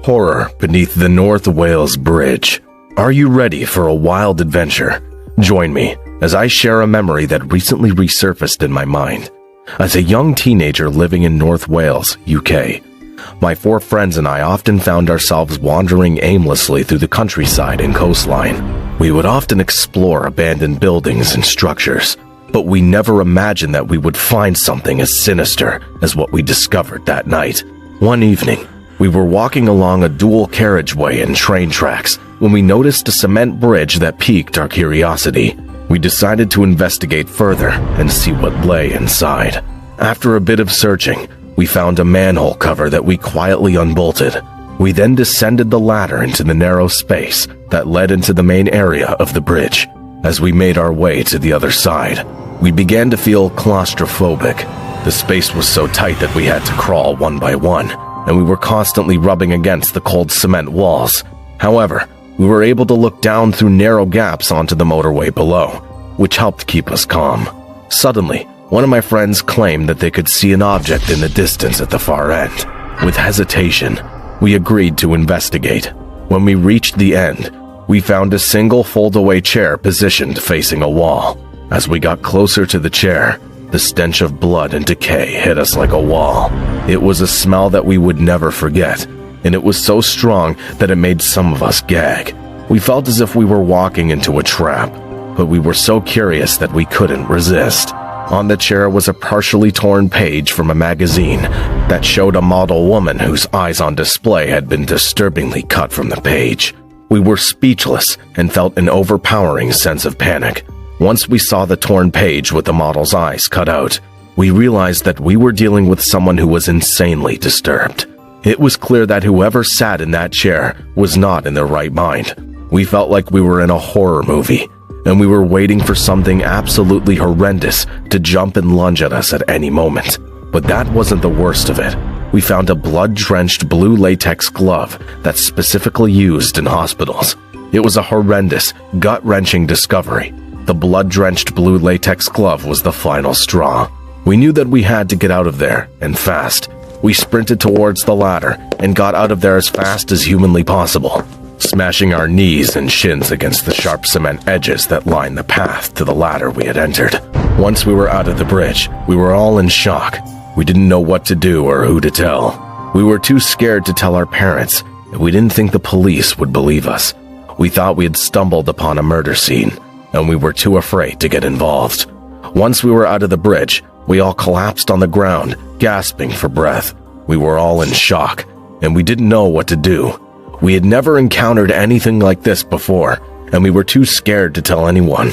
Horror beneath the North Wales Bridge. Are you ready for a wild adventure? Join me as I share a memory that recently resurfaced in my mind. As a young teenager living in North Wales, UK, my 4 friends and I often found ourselves wandering aimlessly through the countryside and coastline. We would often explore abandoned buildings and structures, but we never imagined that we would find something as sinister as what we discovered that night. One evening, we were walking along a dual carriageway and train tracks when we noticed a cement bridge that piqued our curiosity. We decided to investigate further and see what lay inside. After a bit of searching, we found a manhole cover that we quietly unbolted. We then descended the ladder into the narrow space that led into the main area of the bridge. As we made our way to the other side, we began to feel claustrophobic. The space was so tight that we had to crawl one by one, and we were constantly rubbing against the cold cement walls. However, we were able to look down through narrow gaps onto the motorway below, which helped keep us calm. Suddenly, one of my friends claimed that they could see an object in the distance at the far end. With hesitation, we agreed to investigate. When we reached the end, we found a single fold-away chair positioned facing a wall. As we got closer to the chair, the stench of blood and decay hit us like a wall. It was a smell that we would never forget, and it was so strong that it made some of us gag. We felt as if we were walking into a trap, but we were so curious that we couldn't resist. On the chair was a partially torn page from a magazine that showed a model woman whose eyes on display had been disturbingly cut from the page. We were speechless and felt an overpowering sense of panic. Once we saw the torn page with the model's eyes cut out, we realized that we were dealing with someone who was insanely disturbed. It was clear that whoever sat in that chair was not in their right mind. We felt like we were in a horror movie, and we were waiting for something absolutely horrendous to jump and lunge at us at any moment. But that wasn't the worst of it. We found a blood-drenched blue latex glove that's specifically used in hospitals. It was a horrendous, gut-wrenching discovery. The blood-drenched blue latex glove was the final straw. We knew that we had to get out of there, and fast. We sprinted towards the ladder and got out of there as fast as humanly possible, smashing our knees and shins against the sharp cement edges that lined the path to the ladder we had entered. Once we were out of the bridge, we were all in shock. We didn't know what to do or who to tell. We were too scared to tell our parents, and we didn't think the police would believe us. We thought we had stumbled upon a murder scene, and we were too afraid to get involved. Once we were out of the bridge, we all collapsed on the ground, gasping for breath. We were all in shock, and we didn't know what to do. We had never encountered anything like this before, and we were too scared to tell anyone.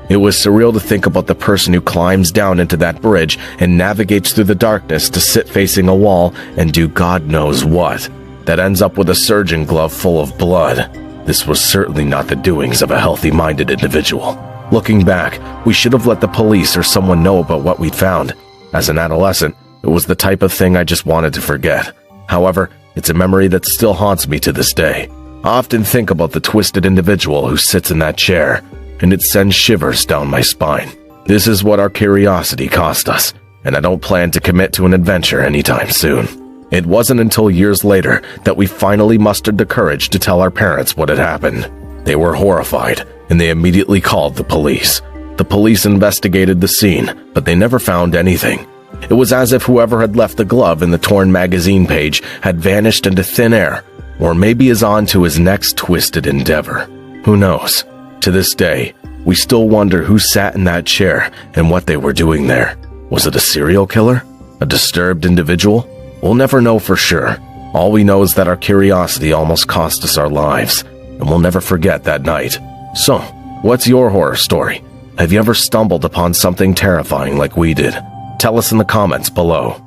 It was surreal to think about the person who climbs down into that bridge and navigates through the darkness to sit facing a wall and do God knows what, that ends up with a surgeon glove full of blood. This was certainly not the doings of a healthy-minded individual. Looking back, we should have let the police or someone know about what we'd found. As an adolescent, it was the type of thing I just wanted to forget. However, it's a memory that still haunts me to this day. I often think about the twisted individual who sits in that chair, and it sends shivers down my spine. This is what our curiosity cost us, and I don't plan to commit to an adventure anytime soon. It wasn't until years later that we finally mustered the courage to tell our parents what had happened. They were horrified, and they immediately called the police. The police investigated the scene, but they never found anything. It was as if whoever had left the glove in the torn magazine page had vanished into thin air, or maybe is on to his next twisted endeavor. Who knows? To this day, we still wonder who sat in that chair and what they were doing there. Was it a serial killer? A disturbed individual? We'll never know for sure. All we know is that our curiosity almost cost us our lives, and we'll never forget that night. So, what's your horror story? Have you ever stumbled upon something terrifying like we did? Tell us in the comments below.